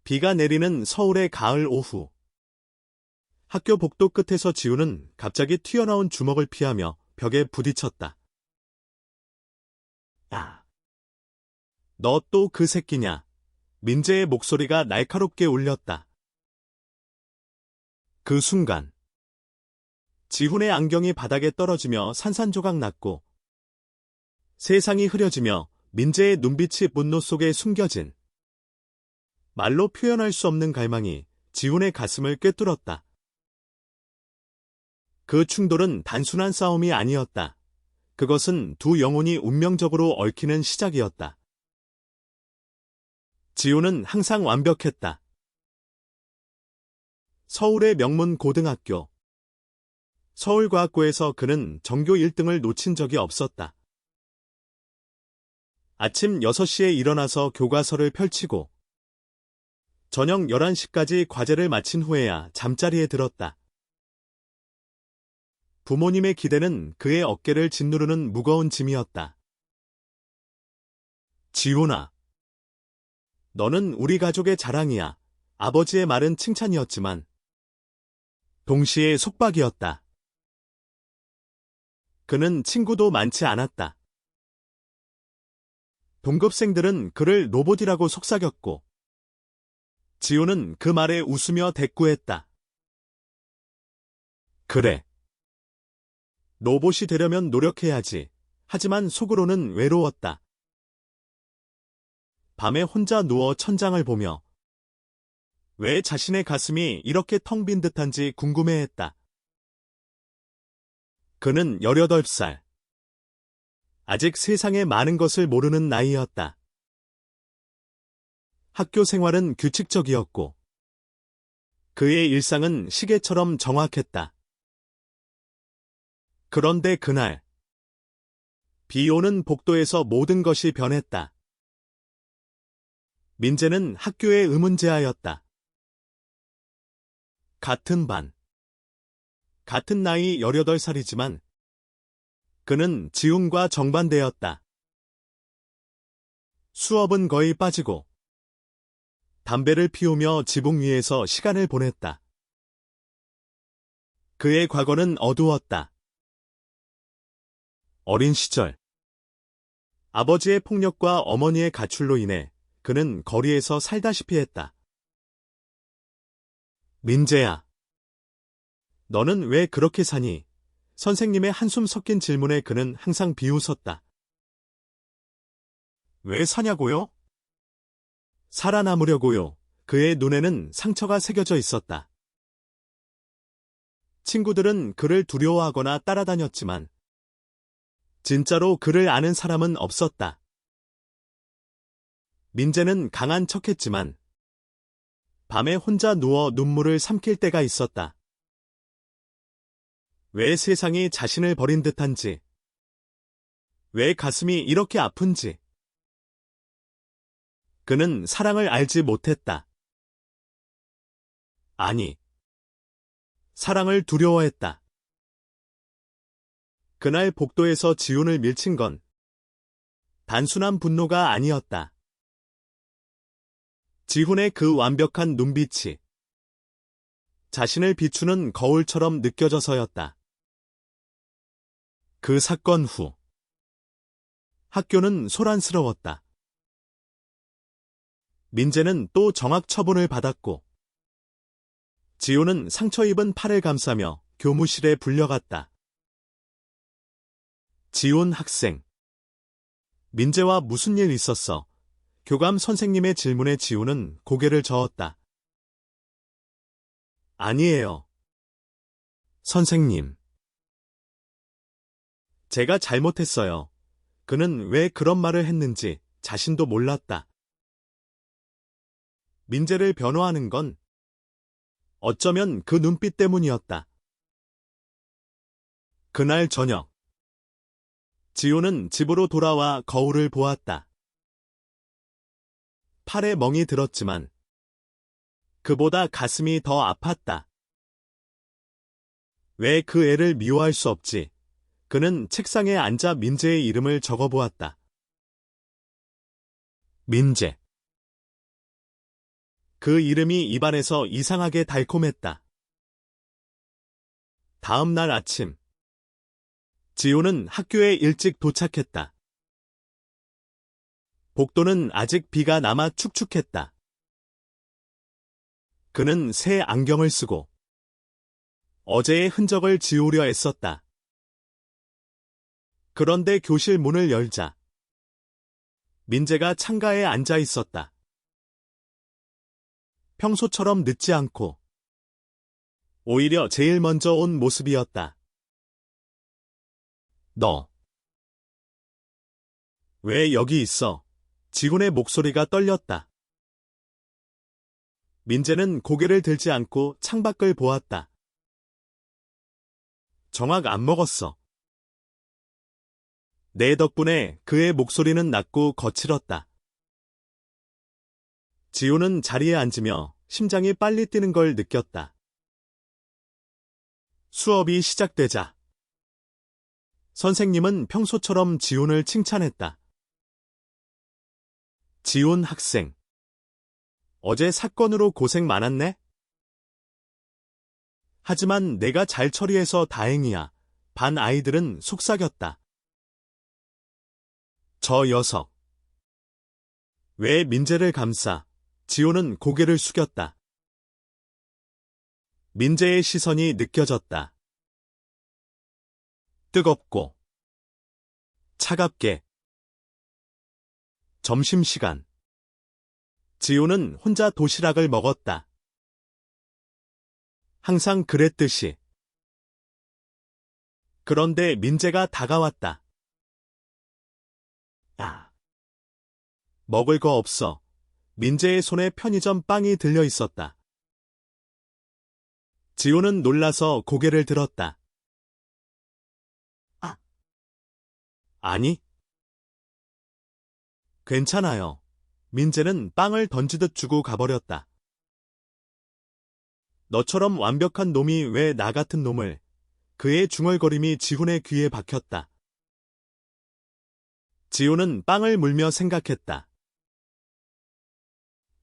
비가 내리는 서울의 가을 오후. 학교 복도 끝에서 지우는 갑자기 튀어나온 주먹을 피하며 벽에 부딪혔다. 아, 너 또 그 새끼냐? 민재의 목소리가 날카롭게 울렸다. 그 순간 지훈의 안경이 바닥에 떨어지며 산산조각 났고 세상이 흐려지며 민재의 눈빛이 분노 속에 숨겨진 말로 표현할 수 없는 갈망이 지훈의 가슴을 꿰뚫었다. 그 충돌은 단순한 싸움이 아니었다. 그것은 두 영혼이 운명적으로 얽히는 시작이었다. 지훈은 항상 완벽했다. 서울의 명문 고등학교. 서울과학고에서 그는 전교 1등을 놓친 적이 없었다. 아침 6시에 일어나서 교과서를 펼치고 저녁 11시까지 과제를 마친 후에야 잠자리에 들었다. 부모님의 기대는 그의 어깨를 짓누르는 무거운 짐이었다. 지훈아, 너는 우리 가족의 자랑이야. 아버지의 말은 칭찬이었지만 동시에 속박이었다. 그는 친구도 많지 않았다. 동급생들은 그를 로봇이라고 속삭였고 지훈은 그 말에 웃으며 대꾸했다. 그래. 로봇이 되려면 노력해야지. 하지만 속으로는 외로웠다. 밤에 혼자 누워 천장을 보며 왜 자신의 가슴이 이렇게 텅 빈 듯한지 궁금해했다. 그는 18살. 아직 세상의 많은 것을 모르는 나이였다. 학교 생활은 규칙적이었고 그의 일상은 시계처럼 정확했다. 그런데 그날 비 오는 복도에서 모든 것이 변했다. 민재는 학교의 의문재아였다. 같은 반, 같은 나이 18살이지만 그는 지훈과 정반대였다. 수업은 거의 빠지고 담배를 피우며 지붕 위에서 시간을 보냈다. 그의 과거는 어두웠다. 어린 시절 아버지의 폭력과 어머니의 가출로 인해 그는 거리에서 살다시피 했다. 민재야, 너는 왜 그렇게 사니? 선생님의 한숨 섞인 질문에 그는 항상 비웃었다. 왜 사냐고요? 살아남으려고요. 그의 눈에는 상처가 새겨져 있었다. 친구들은 그를 두려워하거나 따라다녔지만 진짜로 그를 아는 사람은 없었다. 민재는 강한 척했지만 밤에 혼자 누워 눈물을 삼킬 때가 있었다. 왜 세상이 자신을 버린 듯한지, 왜 가슴이 이렇게 아픈지. 그는 사랑을 알지 못했다. 아니, 사랑을 두려워했다. 그날 복도에서 지훈을 밀친 건 단순한 분노가 아니었다. 지훈의 그 완벽한 눈빛이 자신을 비추는 거울처럼 느껴져서였다. 그 사건 후 학교는 소란스러웠다. 민재는 또 정학 처분을 받았고 지훈은 상처 입은 팔을 감싸며 교무실에 불려갔다. 지훈 학생. 민재와 무슨 일 있었어? 교감 선생님의 질문에 지훈은 고개를 저었다. 아니에요. 선생님. 제가 잘못했어요. 그는 왜 그런 말을 했는지 자신도 몰랐다. 민재를 변호하는 건 어쩌면 그 눈빛 때문이었다. 그날 저녁 지훈은 집으로 돌아와 거울을 보았다. 팔에 멍이 들었지만 그보다 가슴이 더 아팠다. 왜 그 애를 미워할 수 없지? 그는 책상에 앉아 민재의 이름을 적어보았다. 민재. 그 이름이 입안에서 이상하게 달콤했다. 다음 날 아침, 지우는 학교에 일찍 도착했다. 복도는 아직 비가 남아 축축했다. 그는 새 안경을 쓰고 어제의 흔적을 지우려 애썼다. 그런데 교실 문을 열자 민재가 창가에 앉아 있었다. 평소처럼 늦지 않고 오히려 제일 먼저 온 모습이었다. 너 왜 여기 있어? 지훈의 목소리가 떨렸다. 민재는 고개를 들지 않고 창밖을 보았다. 정확 안 먹었어. 내 덕분에 그의 목소리는 낮고 거칠었다. 지훈은 자리에 앉으며 심장이 빨리 뛰는 걸 느꼈다. 수업이 시작되자 선생님은 평소처럼 지훈을 칭찬했다. 지훈 학생, 어제 사건으로 고생 많았네? 하지만 내가 잘 처리해서 다행이야. 반 아이들은 속삭였다. 저 녀석. 왜 민재를 감싸? 지훈은 고개를 숙였다. 민재의 시선이 느껴졌다. 뜨겁고 차갑게. 점심시간. 지훈은 혼자 도시락을 먹었다. 항상 그랬듯이. 그런데 민재가 다가왔다. 야, 먹을 거 없어. 민재의 손에 편의점 빵이 들려 있었다. 지훈은 놀라서 고개를 들었다. 아니. 괜찮아요. 민재는 빵을 던지듯 주고 가버렸다. 너처럼 완벽한 놈이 왜 나 같은 놈을. 그의 중얼거림이 지훈의 귀에 박혔다. 지훈은 빵을 물며 생각했다.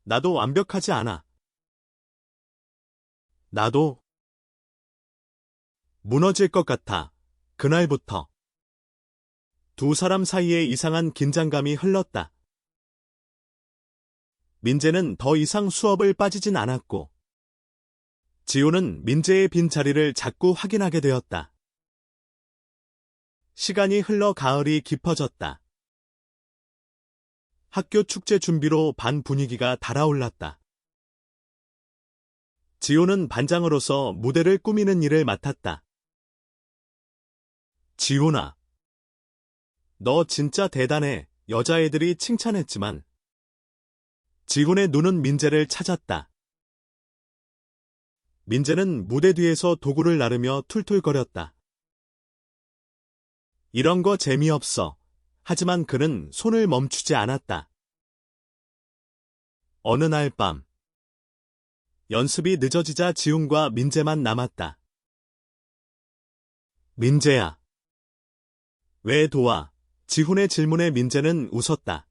나도 완벽하지 않아. 나도 무너질 것 같아. 그날부터 두 사람 사이에 이상한 긴장감이 흘렀다. 민재는 더 이상 수업을 빠지진 않았고 지훈은 민재의 빈자리를 자꾸 확인하게 되었다. 시간이 흘러 가을이 깊어졌다. 학교 축제 준비로 반 분위기가 달아올랐다. 지훈은 반장으로서 무대를 꾸미는 일을 맡았다. 지훈아, 너 진짜 대단해. 여자애들이 칭찬했지만 지훈의 눈은 민재를 찾았다. 민재는 무대 뒤에서 도구를 나르며 툴툴거렸다. 이런 거 재미없어. 하지만 그는 손을 멈추지 않았다. 어느 날 밤, 연습이 늦어지자 지훈과 민재만 남았다. 민재야. 왜 도와? 지훈의 질문에 민재는 웃었다.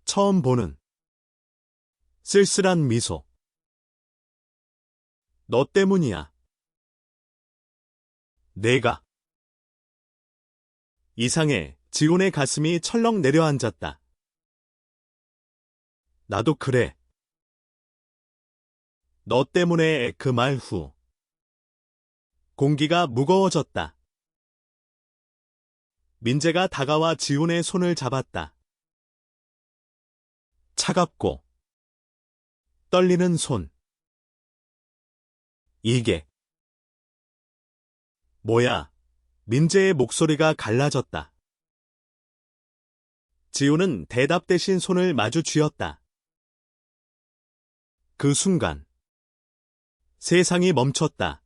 처음 보는 쓸쓸한 미소. 너 때문이야. 내가. 이상해. 지훈의 가슴이 철렁 내려앉았다. 나도 그래. 너 때문에. 그 말 후 공기가 무거워졌다. 민재가 다가와 지훈의 손을 잡았다. 차갑고 떨리는 손. 이게 뭐야? 민재의 목소리가 갈라졌다. 지훈은 대답 대신 손을 마주 쥐었다. 그 순간 세상이 멈췄다.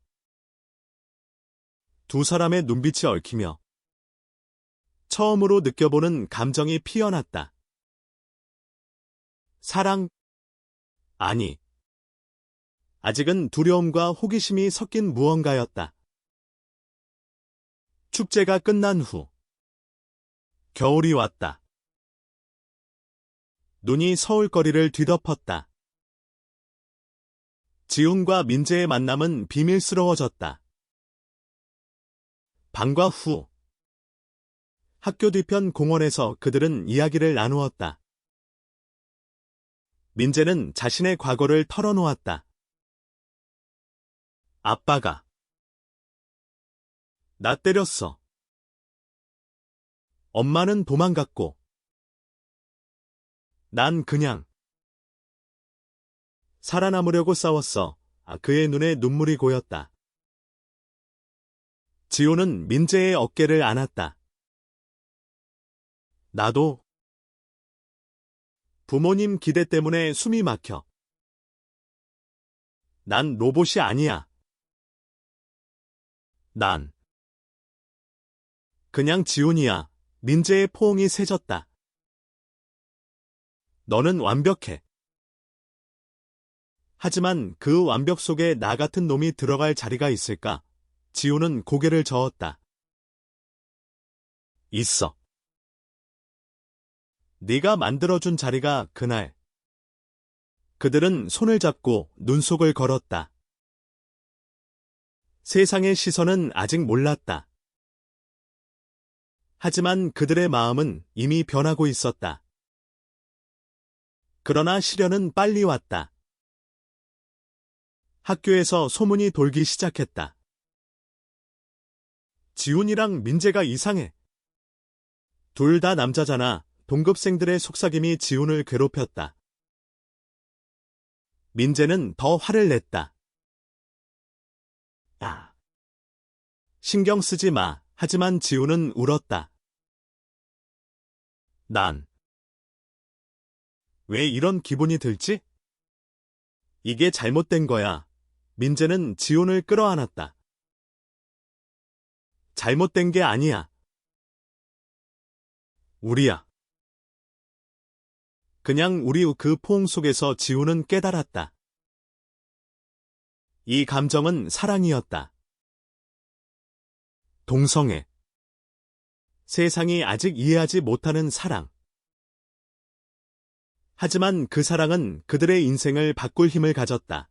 두 사람의 눈빛이 얽히며 처음으로 느껴보는 감정이 피어났다. 사랑? 아니. 아직은 두려움과 호기심이 섞인 무언가였다. 축제가 끝난 후 겨울이 왔다. 눈이 서울거리를 뒤덮었다. 지훈과 민재의 만남은 비밀스러워졌다. 방과 후 학교 뒤편 공원에서 그들은 이야기를 나누었다. 민재는 자신의 과거를 털어놓았다. 아빠가 나 때렸어. 엄마는 도망갔고 난 그냥 살아남으려고 싸웠어. 그의 눈에 눈물이 고였다. 지호는 민재의 어깨를 안았다. 나도 부모님 기대 때문에 숨이 막혀. 난 로봇이 아니야. 난 그냥 지훈이야. 민재의 포옹이 세졌다. 너는 완벽해. 하지만 그 완벽 속에 나 같은 놈이 들어갈 자리가 있을까? 지훈은 고개를 저었다. 있어. 네가 만들어준 자리가 그날. 그들은 손을 잡고 눈속을 걸었다. 세상의 시선은 아직 몰랐다. 하지만 그들의 마음은 이미 변하고 있었다. 그러나 시련은 빨리 왔다. 학교에서 소문이 돌기 시작했다. 지훈이랑 민재가 이상해. 둘 다 남자잖아. 동급생들의 속삭임이 지훈을 괴롭혔다. 민재는 더 화를 냈다. 야, 신경 쓰지 마. 하지만 지훈은 울었다. 난 왜 이런 기분이 들지? 이게 잘못된 거야. 민재는 지훈을 끌어안았다. 잘못된 게 아니야. 우리야. 그냥 우리 그 포옹 속에서 지훈은 깨달았다. 이 감정은 사랑이었다. 동성애. 세상이 아직 이해하지 못하는 사랑. 하지만 그 사랑은 그들의 인생을 바꿀 힘을 가졌다.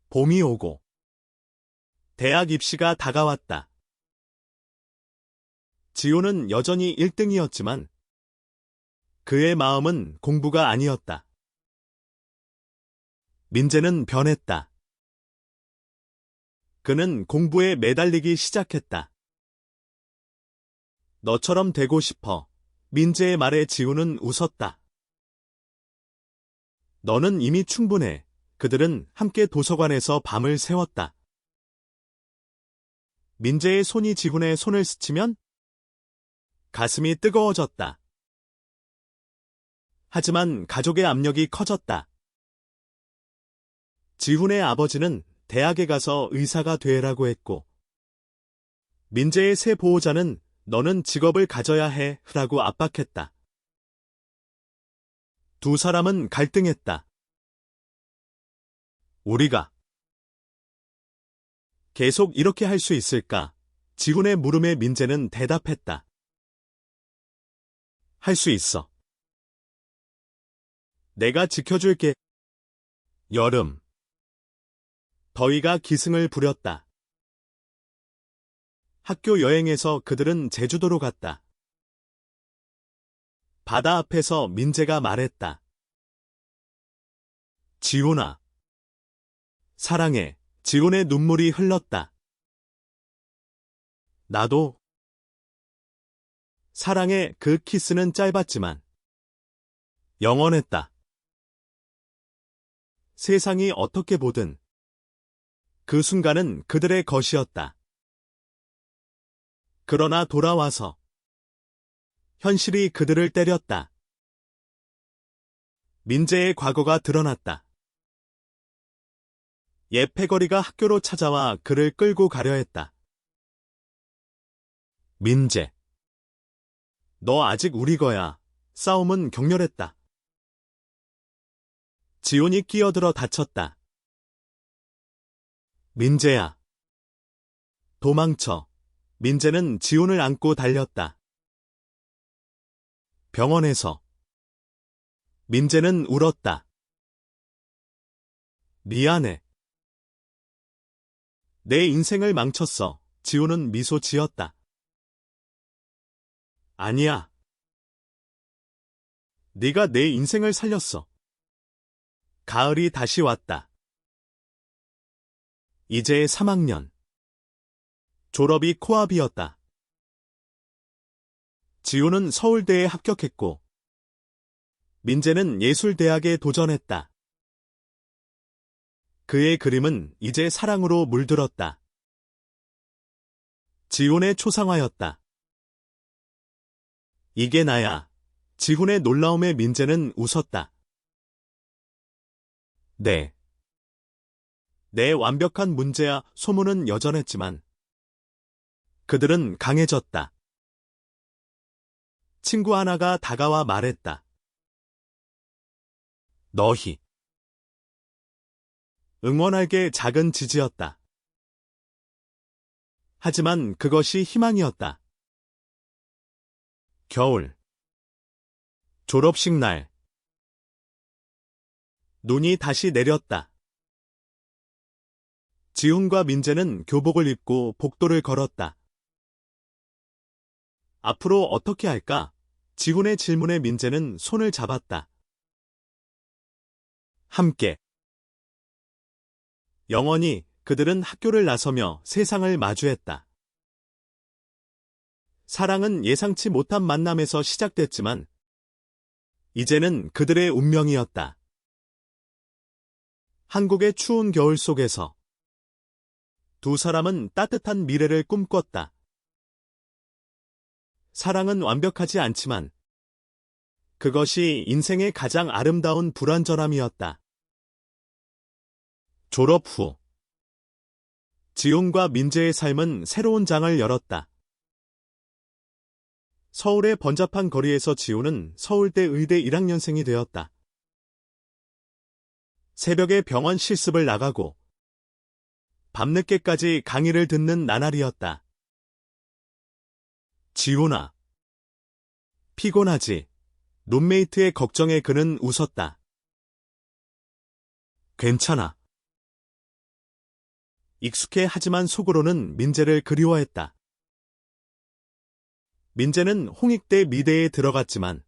봄이 오고 대학 입시가 다가왔다. 지호는 여전히 1등이었지만 그의 마음은 공부가 아니었다. 민재는 변했다. 그는 공부에 매달리기 시작했다. 너처럼 되고 싶어. 민재의 말에 지훈은 웃었다. 너는 이미 충분해. 그들은 함께 도서관에서 밤을 새웠다. 민재의 손이 지훈의 손을 스치면 가슴이 뜨거워졌다. 하지만 가족의 압력이 커졌다. 지훈의 아버지는 대학에 가서 의사가 되라고 했고 민재의 새 보호자는 너는 직업을 가져야 해 라고 압박했다. 두 사람은 갈등했다. 우리가 계속 이렇게 할 수 있을까? 지훈의 물음에 민재는 대답했다. 할 수 있어. 내가 지켜줄게. 여름. 더위가 기승을 부렸다. 학교 여행에서 그들은 제주도로 갔다. 바다 앞에서 민재가 말했다. 지훈아. 사랑해. 지훈의 눈물이 흘렀다. 나도. 사랑해. 그 키스는 짧았지만 영원했다. 세상이 어떻게 보든 그 순간은 그들의 것이었다. 그러나 돌아와서 현실이 그들을 때렸다. 민재의 과거가 드러났다. 옛 패거리가 학교로 찾아와 그를 끌고 가려 했다. 민재. 너 아직 우리 거야. 싸움은 격렬했다. 지훈이 끼어들어 다쳤다. 민재야. 도망쳐. 민재는 지훈을 안고 달렸다. 병원에서 민재는 울었다. 미안해. 내 인생을 망쳤어. 지우는 미소 지었다. 아니야. 네가 내 인생을 살렸어. 가을이 다시 왔다. 이제 3학년. 졸업이 코앞이었다. 지우는 서울대에 합격했고, 민재는 예술대학에 도전했다. 그의 그림은 이제 사랑으로 물들었다. 지훈의 초상화였다. 이게 나야. 지훈의 놀라움에 민재는 웃었다. 네. 내 완벽한 문제야. 소문은 여전했지만 그들은 강해졌다. 친구 하나가 다가와 말했다. 너희. 응원할게. 작은 지지였다. 하지만 그것이 희망이었다. 겨울. 졸업식 날. 눈이 다시 내렸다. 지훈과 민재는 교복을 입고 복도를 걸었다. 앞으로 어떻게 할까? 지훈의 질문에 민재는 손을 잡았다. 함께. 영원히. 그들은 학교를 나서며 세상을 마주했다. 사랑은 예상치 못한 만남에서 시작됐지만 이제는 그들의 운명이었다. 한국의 추운 겨울 속에서 두 사람은 따뜻한 미래를 꿈꿨다. 사랑은 완벽하지 않지만 그것이 인생의 가장 아름다운 불완전함이었다. 졸업 후 지훈과 민재의 삶은 새로운 장을 열었다. 서울의 번잡한 거리에서 지훈은 서울대 의대 1학년생이 되었다. 새벽에 병원 실습을 나가고 밤늦게까지 강의를 듣는 나날이었다. 지훈아. 피곤하지? 룸메이트의 걱정에 그는 웃었다. 괜찮아. 익숙해 하지만 속으로는 민재를 그리워했다. 민재는 홍익대 미대에 들어갔지만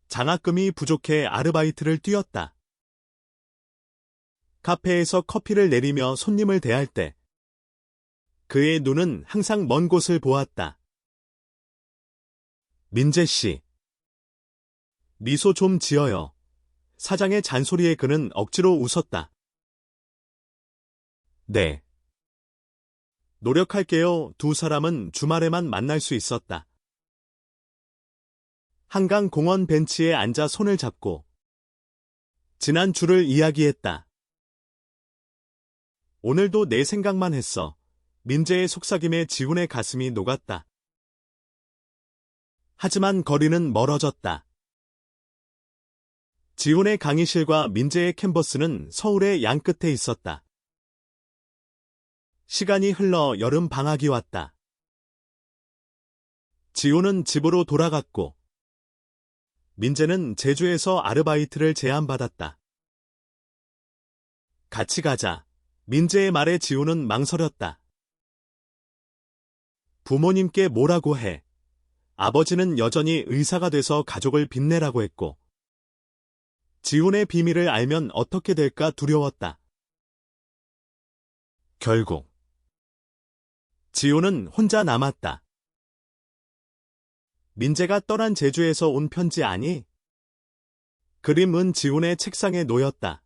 장학금이 부족해 아르바이트를 뛰었다. 카페에서 커피를 내리며 손님을 대할 때 그의 눈은 항상 먼 곳을 보았다. 민재 씨. 미소 좀 지어요. 사장의 잔소리에 그는 억지로 웃었다. 네. 노력할게요. 두 사람은 주말에만 만날 수 있었다. 한강 공원 벤치에 앉아 손을 잡고 지난 주를 이야기했다. 오늘도 내 생각만 했어. 민재의 속삭임에 지훈의 가슴이 녹았다. 하지만 거리는 멀어졌다. 지훈의 강의실과 민재의 캔버스는 서울의 양끝에 있었다. 시간이 흘러 여름 방학이 왔다. 지훈은 집으로 돌아갔고 민재는 제주에서 아르바이트를 제안받았다. 같이 가자. 민재의 말에 지훈은 망설였다. 부모님께 뭐라고 해. 아버지는 여전히 의사가 돼서 가족을 빛내라고 했고 지훈의 비밀을 알면 어떻게 될까 두려웠다. 결국 지훈은 혼자 남았다. 민재가 떠난 제주에서 온 편지 아니? 그림은 지훈의 책상에 놓였다.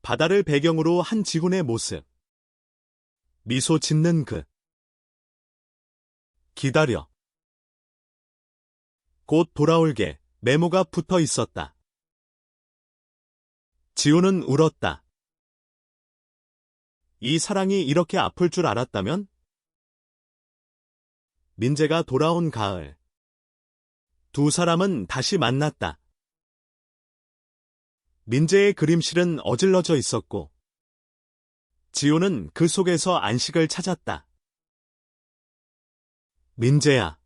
바다를 배경으로 한 지훈의 모습. 미소 짓는 그. 기다려. 곧 돌아올게. 메모가 붙어 있었다. 지훈은 울었다. 이 사랑이 이렇게 아플 줄 알았다면? 민재가 돌아온 가을. 두 사람은 다시 만났다. 민재의 그림실은 어질러져 있었고 지훈은 그 속에서 안식을 찾았다. 민재야.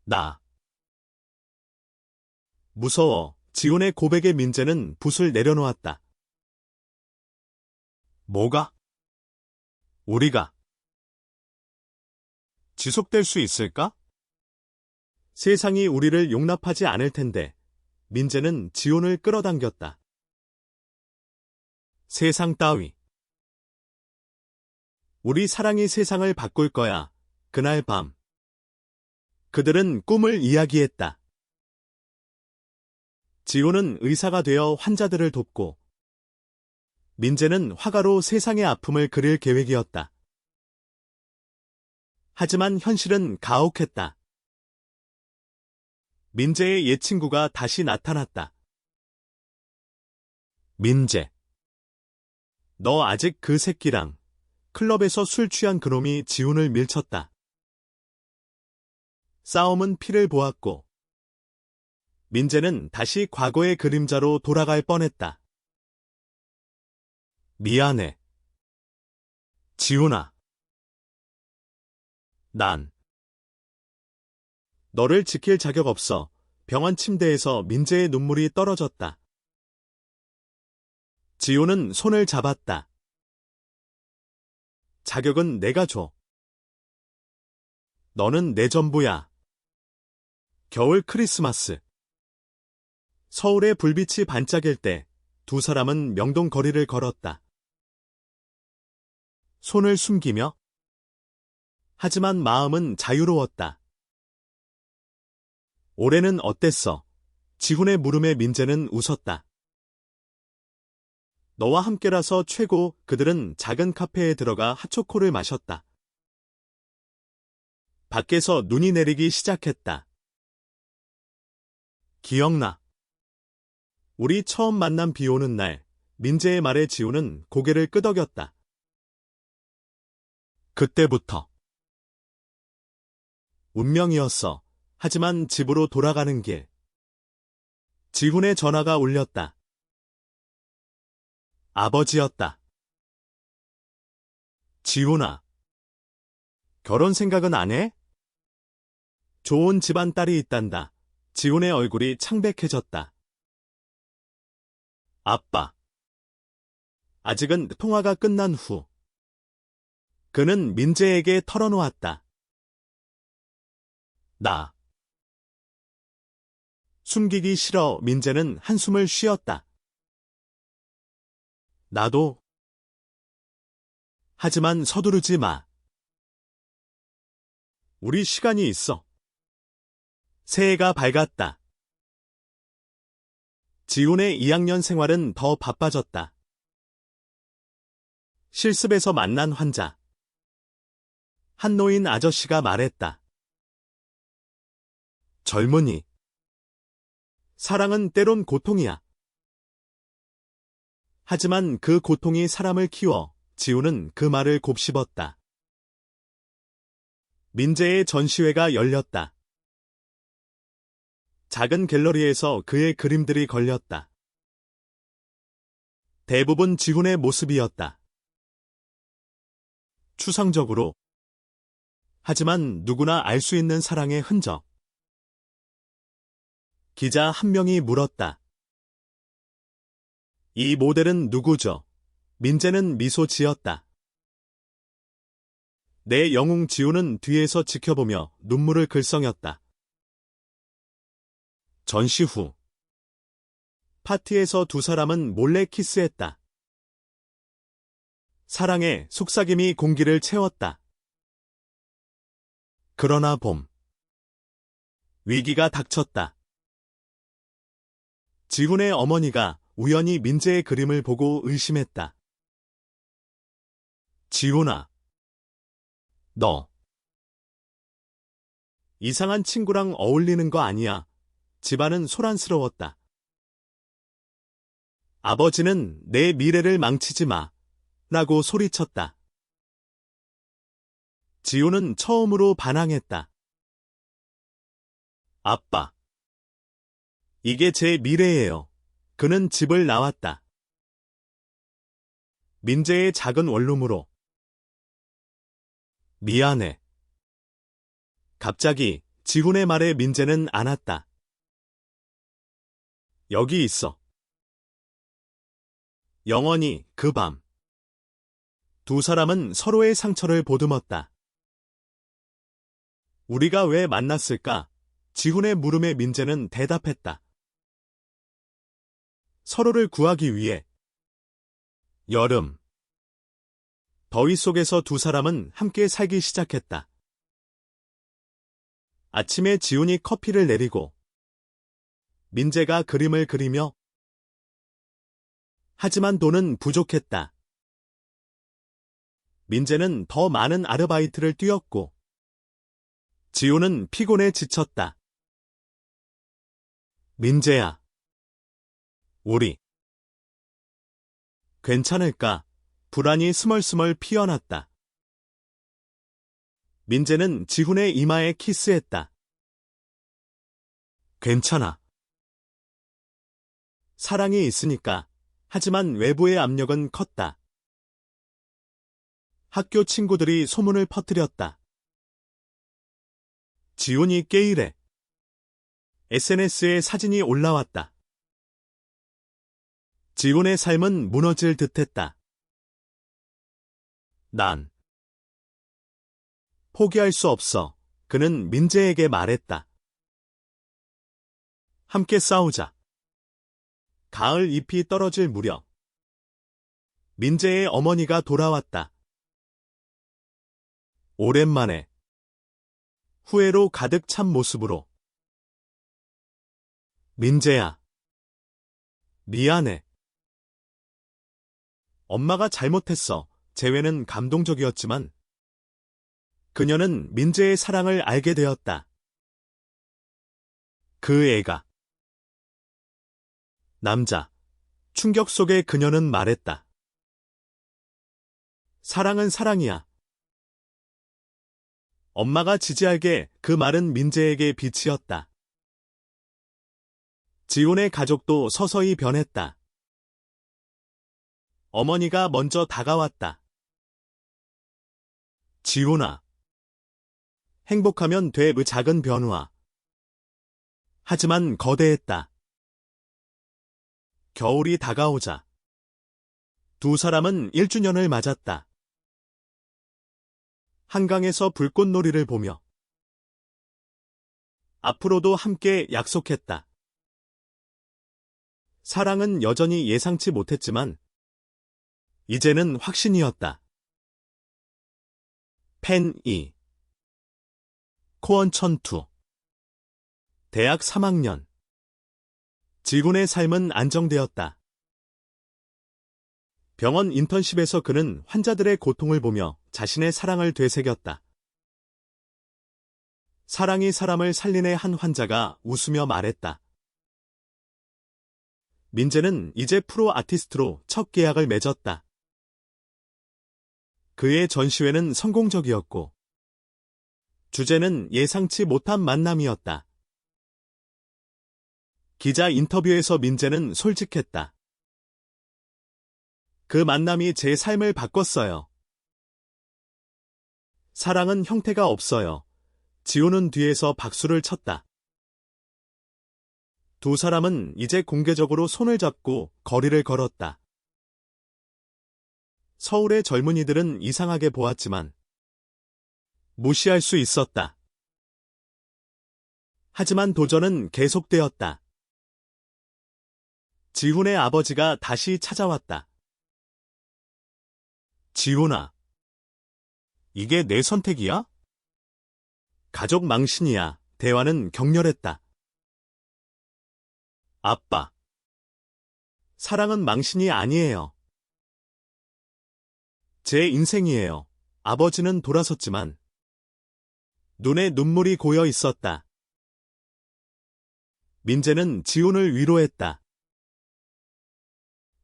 나 무서워. 지훈의 고백에 민재는 붓을 내려놓았다. 뭐가? 우리가 지속될 수 있을까? 세상이 우리를 용납하지 않을 텐데. 민재는 지훈을 끌어당겼다. 세상 따위. 우리 사랑이 세상을 바꿀 거야. 그날 밤. 그들은 꿈을 이야기했다. 지훈은 의사가 되어 환자들을 돕고, 민재는 화가로 세상의 아픔을 그릴 계획이었다. 하지만 현실은 가혹했다. 민재의 옛 친구가 다시 나타났다. 민재. 너 아직 그 새끼랑 클럽에서 술 취한 그놈이 지훈을 밀쳤다. 싸움은 피를 보았고, 민재는 다시 과거의 그림자로 돌아갈 뻔했다. 미안해. 지훈아. 난 너를 지킬 자격 없어. 병원 침대에서 민재의 눈물이 떨어졌다. 지훈은 손을 잡았다. 자격은 내가 줘. 너는 내 전부야. 겨울 크리스마스. 서울의 불빛이 반짝일 때 두 사람은 명동 거리를 걸었다. 손을 숨기며. 하지만 마음은 자유로웠다. 올해는 어땠어? 지훈의 물음에 민재는 웃었다. 너와 함께라서 최고. 그들은 작은 카페에 들어가 핫초코를 마셨다. 밖에서 눈이 내리기 시작했다. 기억나. 우리 처음 만난 비 오는 날, 민재의 말에 지훈은 고개를 끄덕였다. 그때부터 운명이었어. 하지만 집으로 돌아가는 길. 지훈의 전화가 울렸다. 아버지였다. 지훈아. 결혼 생각은 안 해? 좋은 집안 딸이 있단다. 지훈의 얼굴이 창백해졌다. 아빠. 아직은 통화가 끝난 후. 그는 민재에게 털어놓았다. 나. 숨기기 싫어. 민재는 한숨을 쉬었다. 나도. 하지만 서두르지 마. 우리 시간이 있어. 새해가 밝았다. 지훈의 2학년 생활은 더 바빠졌다. 실습에서 만난 환자. 한노인 아저씨가 말했다. 젊은이. 사랑은 때론 고통이야. 하지만 그 고통이 사람을 키워. 지훈은 그 말을 곱씹었다. 민재의 전시회가 열렸다. 작은 갤러리에서 그의 그림들이 걸렸다. 대부분 지훈의 모습이었다. 추상적으로. 하지만 누구나 알 수 있는 사랑의 흔적. 기자 한 명이 물었다. 이 모델은 누구죠? 민재는 미소 지었다. 내 영웅. 지훈은 뒤에서 지켜보며 눈물을 글썽였다. 전시 후. 파티에서 두 사람은 몰래 키스했다. 사랑의 속삭임이 공기를 채웠다. 그러나 봄. 위기가 닥쳤다. 지훈의 어머니가 우연히 민재의 그림을 보고 의심했다. 지훈아. 너. 이상한 친구랑 어울리는 거 아니야. 집안은 소란스러웠다. 아버지는 내 미래를 망치지 마. 라고 소리쳤다. 지훈은 처음으로 반항했다. 아빠. 이게 제 미래예요. 그는 집을 나왔다. 민재의 작은 원룸으로. 미안해. 갑자기 지훈의 말에 민재는 안았다. 여기 있어. 영원히 그 밤. 두 사람은 서로의 상처를 보듬었다. 우리가 왜 만났을까? 지훈의 물음에 민재는 대답했다. 서로를 구하기 위해. 여름. 더위 속에서 두 사람은 함께 살기 시작했다. 아침에 지훈이 커피를 내리고 민재가 그림을 그리며 하지만 돈은 부족했다. 민재는 더 많은 아르바이트를 뛰었고 지훈은 피곤해 지쳤다. 민재야, 우리 괜찮을까? 불안이 스멀스멀 피어났다. 민재는 지훈의 이마에 키스했다. 괜찮아. 사랑이 있으니까. 하지만 외부의 압력은 컸다. 학교 친구들이 소문을 퍼뜨렸다. 지훈이 깨이래. SNS에 사진이 올라왔다. 지훈의 삶은 무너질 듯했다. 난 포기할 수 없어. 그는 민재에게 말했다. 함께 싸우자. 가을 잎이 떨어질 무렵 민재의 어머니가 돌아왔다. 오랜만에 후회로 가득 찬 모습으로. 민재야, 미안해. 엄마가 잘못했어. 재회는 감동적이었지만 그녀는 민재의 사랑을 알게 되었다. 그 애가 남자. 충격 속에 그녀는 말했다. 사랑은 사랑이야. 엄마가 지지하게 그 말은 민재에게 빛이었다. 지훈의 가족도 서서히 변했다. 어머니가 먼저 다가왔다. 지훈아. 행복하면 돼의 작은 변화. 하지만 거대했다. 겨울이 다가오자 두 사람은 1주년을 맞았다. 한강에서 불꽃놀이를 보며 앞으로도 함께 약속했다. 사랑은 여전히 예상치 못했지만 이제는 확신이었다. 펜2 코언천투 대학 3학년 지훈의 삶은 안정되었다. 병원 인턴십에서 그는 환자들의 고통을 보며 자신의 사랑을 되새겼다. 사랑이 사람을 살리네 한 환자가 웃으며 말했다. 민재는 이제 프로 아티스트로 첫 계약을 맺었다. 그의 전시회는 성공적이었고 주제는 예상치 못한 만남이었다. 기자 인터뷰에서 민재는 솔직했다. 그 만남이 제 삶을 바꿨어요. 사랑은 형태가 없어요. 지훈은 뒤에서 박수를 쳤다. 두 사람은 이제 공개적으로 손을 잡고 거리를 걸었다. 서울의 젊은이들은 이상하게 보았지만 무시할 수 있었다. 하지만 도전은 계속되었다. 지훈의 아버지가 다시 찾아왔다. 지훈아, 이게 내 선택이야? 가족 망신이야. 대화는 격렬했다. 아빠, 사랑은 망신이 아니에요. 제 인생이에요. 아버지는 돌아섰지만 눈에 눈물이 고여 있었다. 민재는 지훈을 위로했다.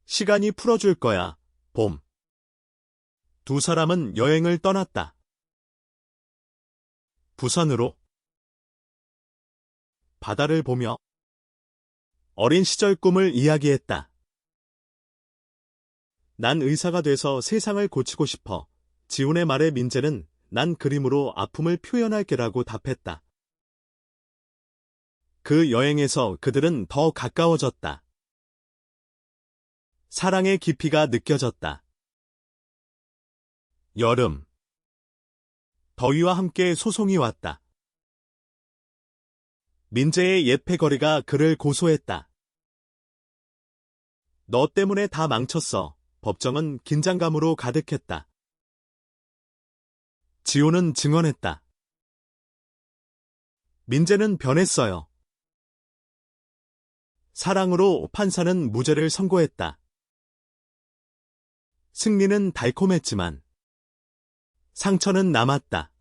시간이 풀어줄 거야. 봄. 두 사람은 여행을 떠났다. 부산으로. 바다를 보며 어린 시절 꿈을 이야기했다. 난 의사가 돼서 세상을 고치고 싶어. 지훈의 말에 민재는 난 그림으로 아픔을 표현할게라고 답했다. 그 여행에서 그들은 더 가까워졌다. 사랑의 깊이가 느껴졌다. 여름. 더위와 함께 소송이 왔다. 민재의 옛 패거리가 그를 고소했다. 너 때문에 다 망쳤어. 법정은 긴장감으로 가득했다. 지호는 증언했다. 민재는 변했어요. 사랑으로 판사는 무죄를 선고했다. 승리는 달콤했지만 상처는 남았다.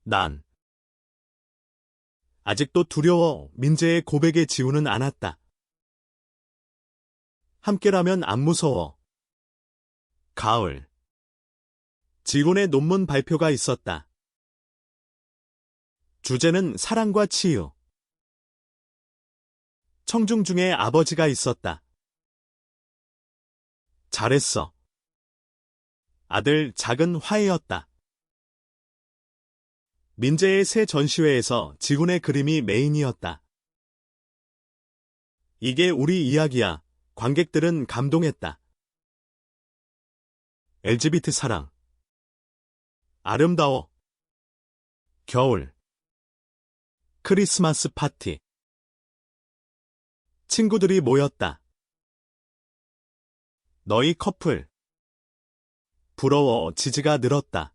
난 아직도 두려워. 민재의 고백에 지우는 않았다. 함께라면 안 무서워. 가을. 지훈의 논문 발표가 있었다. 주제는 사랑과 치유. 청중 중에 아버지가 있었다. 잘했어. 아들 작은 화해였다. 민재의 새 전시회에서 지훈의 그림이 메인이었다. 이게 우리 이야기야. 관객들은 감동했다. LGBT 사랑. 아름다워. 겨울. 크리스마스 파티. 친구들이 모였다. 너희 커플. 부러워. 지지가 늘었다.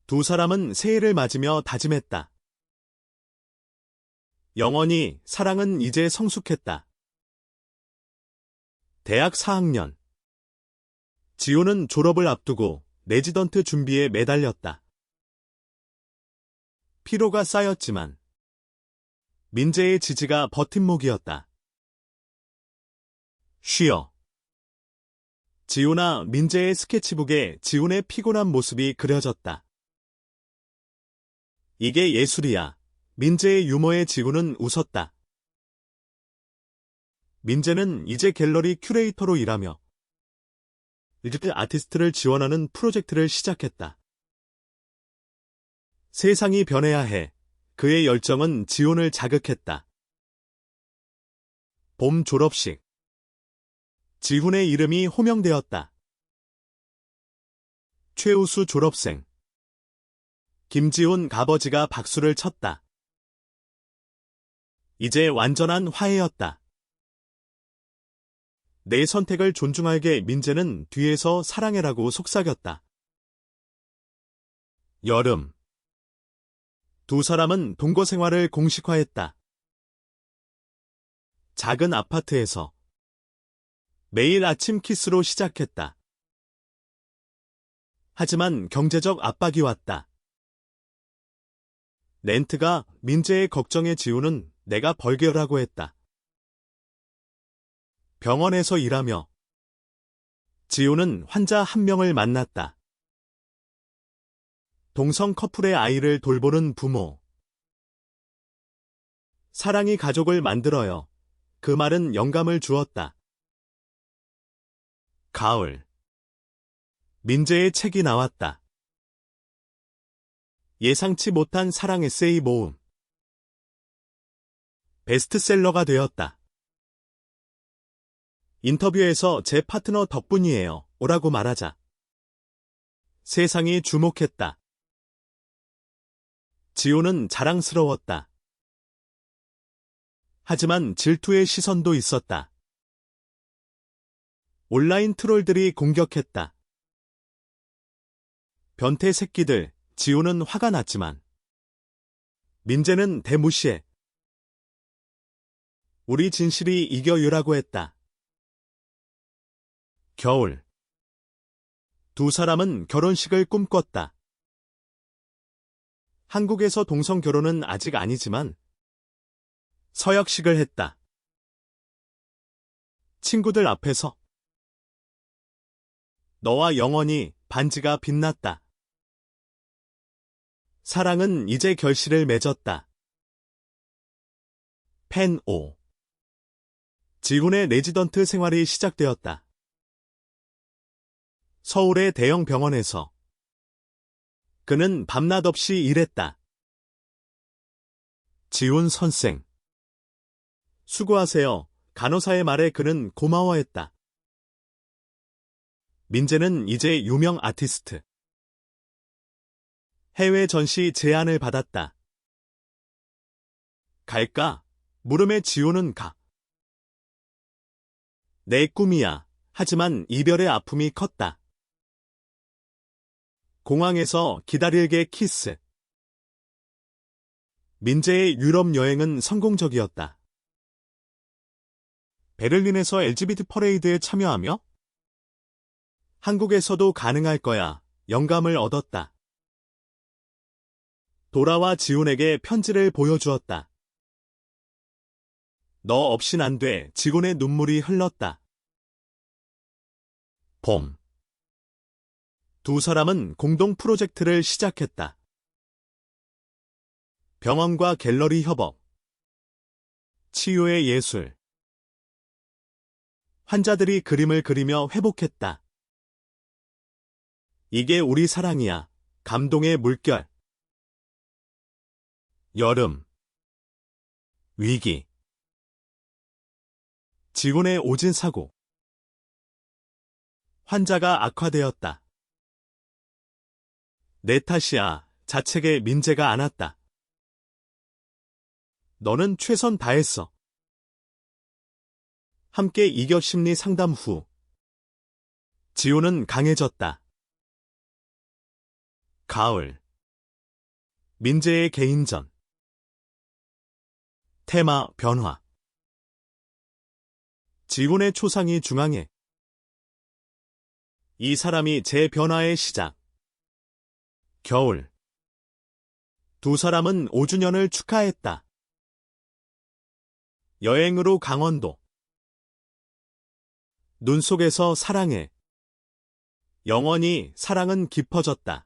두 사람은 새해를 맞으며 다짐했다. 영원히 사랑은 이제 성숙했다. 대학 4학년. 지호는 졸업을 앞두고 레지던트 준비에 매달렸다. 피로가 쌓였지만 민재의 지지가 버팀목이었다. 쉬어. 지훈아. 민재의 스케치북에 지훈의 피곤한 모습이 그려졌다. 이게 예술이야. 민재의 유머에 지훈은 웃었다. 민재는 이제 갤러리 큐레이터로 일하며 LGBT 아티스트를 지원하는 프로젝트를 시작했다. 세상이 변해야 해. 그의 열정은 지훈을 자극했다. 봄 졸업식. 지훈의 이름이 호명되었다. 최우수 졸업생. 김지훈 아버지가 박수를 쳤다. 이제 완전한 화해였다. 내 선택을 존중하게. 민재는 뒤에서 사랑해라고 속삭였다. 여름. 두 사람은 동거 생활을 공식화했다. 작은 아파트에서 매일 아침 키스로 시작했다. 하지만 경제적 압박이 왔다. 렌트가. 민재의 걱정에 지우는 내가 벌게라고 했다. 병원에서 일하며 지우는 환자 한 명을 만났다. 동성 커플의 아이를 돌보는 부모. 사랑이 가족을 만들어요. 그 말은 영감을 주었다. 가을. 민재의 책이 나왔다. 예상치 못한 사랑 에세이 모음. 베스트셀러가 되었다. 인터뷰에서 제 파트너 덕분이에요. 오라고 말하자 세상이 주목했다. 지호는 자랑스러웠다. 하지만 질투의 시선도 있었다. 온라인 트롤들이 공격했다. 변태 새끼들. 지호는 화가 났지만 민재는 대무시해. 우리 진실이 이겨유라고 했다. 겨울. 두 사람은 결혼식을 꿈꿨다. 한국에서 동성 결혼은 아직 아니지만 서약식을 했다. 친구들 앞에서 너와 영원히. 반지가 빛났다. 사랑은 이제 결실을 맺었다. 펜 5. 지훈의 레지던트 생활이 시작되었다. 서울의 대형 병원에서 그는 밤낮 없이 일했다. 지훈 선생. 수고하세요. 간호사의 말에 그는 고마워했다. 민재는 이제 유명 아티스트. 해외 전시 제안을 받았다. 갈까? 물음에 지훈은 가. 내 꿈이야. 하지만 이별의 아픔이 컸다. 공항에서 기다릴게 키스. 민재의 유럽 여행은 성공적이었다. 베를린에서 LGBT 퍼레이드에 참여하며 한국에서도 가능할 거야. 영감을 얻었다. 돌아와 지훈에게 편지를 보여주었다. 너 없인 안 돼. 지훈의 눈물이 흘렀다. 봄. 두 사람은 공동 프로젝트를 시작했다. 병원과 갤러리 협업. 치유의 예술. 환자들이 그림을 그리며 회복했다. 이게 우리 사랑이야. 감동의 물결. 여름. 위기. 지훈의 오진 사고. 환자가 악화되었다. 내 탓이야. 자책에 민재가 안았다. 너는 최선 다했어. 함께 이겨 심리 상담 후. 지훈은 강해졌다. 가을. 민재의 개인전. 테마 변화. 지훈의 초상이 중앙에. 이 사람이 제 변화의 시작. 겨울. 두 사람은 5주년을 축하했다. 여행으로 강원도. 눈 속에서 사랑해. 영원히 사랑은 깊어졌다.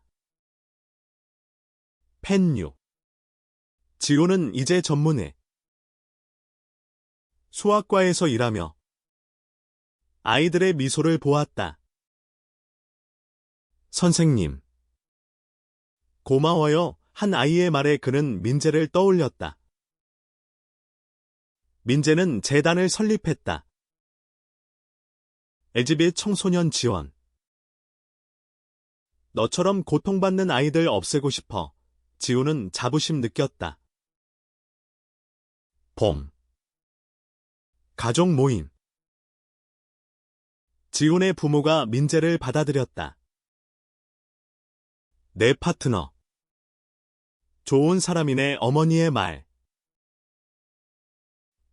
펜류. 지훈은 이제 전문해. 소아과에서 일하며 아이들의 미소를 보았다. 선생님. 고마워요. 한 아이의 말에 그는 민재를 떠올렸다. 민재는 재단을 설립했다. LGBT 청소년 지원. 너처럼 고통받는 아이들 없애고 싶어. 지훈은 자부심 느꼈다. 봄. 가족 모임. 지훈의 부모가 민재를 받아들였다. 내 파트너. 좋은 사람이네. 어머니의 말.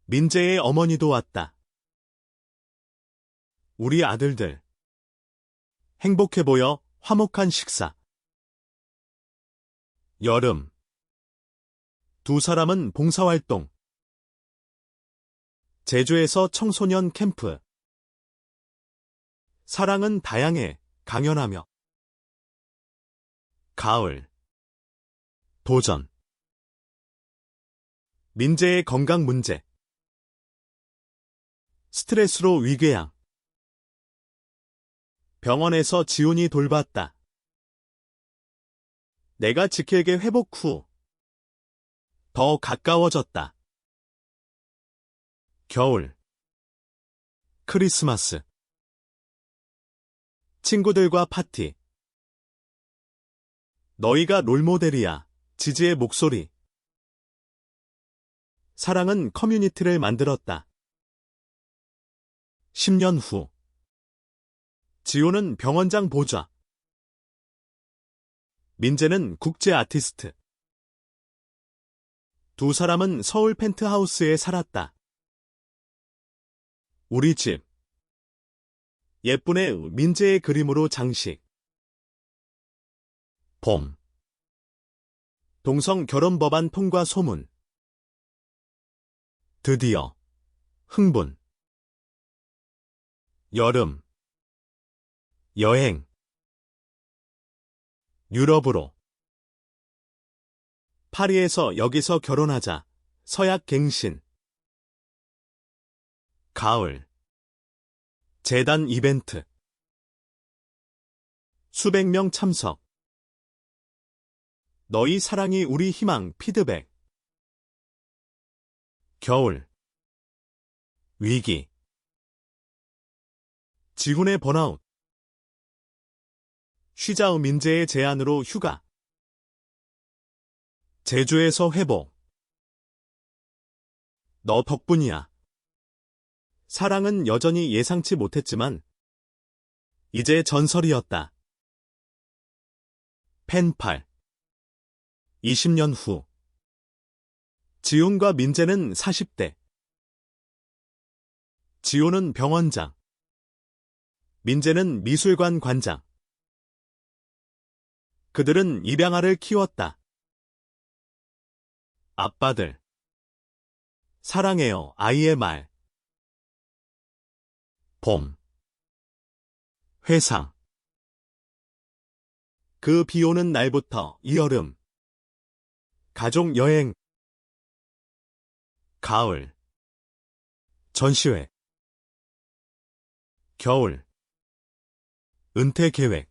민재의 어머니도 왔다. 우리 아들들. 행복해 보여. 화목한 식사. 여름. 두 사람은 봉사활동. 제주에서 청소년 캠프. 사랑은 다양해. 강연하며. 가을. 도전. 민재의 건강 문제. 스트레스로 위궤양. 병원에서 지훈이 돌봤다. 내가 지킬게. 회복 후. 더 가까워졌다. 겨울. 크리스마스. 친구들과 파티. 너희가 롤모델이야. 지지의 목소리. 사랑은 커뮤니티를 만들었다. 10년 후. 지훈은 병원장 보좌. 민재는 국제 아티스트. 두 사람은 서울 펜트하우스에 살았다. 우리 집. 예쁜의 민재의 그림으로 장식. 봄. 동성 결혼 법안 통과 소문. 드디어. 흥분. 여름. 여행. 유럽으로. 파리에서 여기서 결혼하자. 서약 갱신. 가을. 재단 이벤트. 수백 명 참석. 너희 사랑이 우리 희망. 피드백. 겨울, 위기, 지훈의 번아웃, 쉬자의 민재의 제안으로 휴가, 제주에서 회복, 너 덕분이야. 사랑은 여전히 예상치 못했지만 이제 전설이었다. 펜팔 20년 후 지훈과 민재는 40대. 지훈은 병원장, 민재는 미술관 관장. 그들은 입양아를 키웠다. 아빠들, 사랑해요 아이의 말. 봄, 회상. 그 비오는 날부터 이 여름. 가족 여행. 가을, 전시회. 겨울, 은퇴 계획.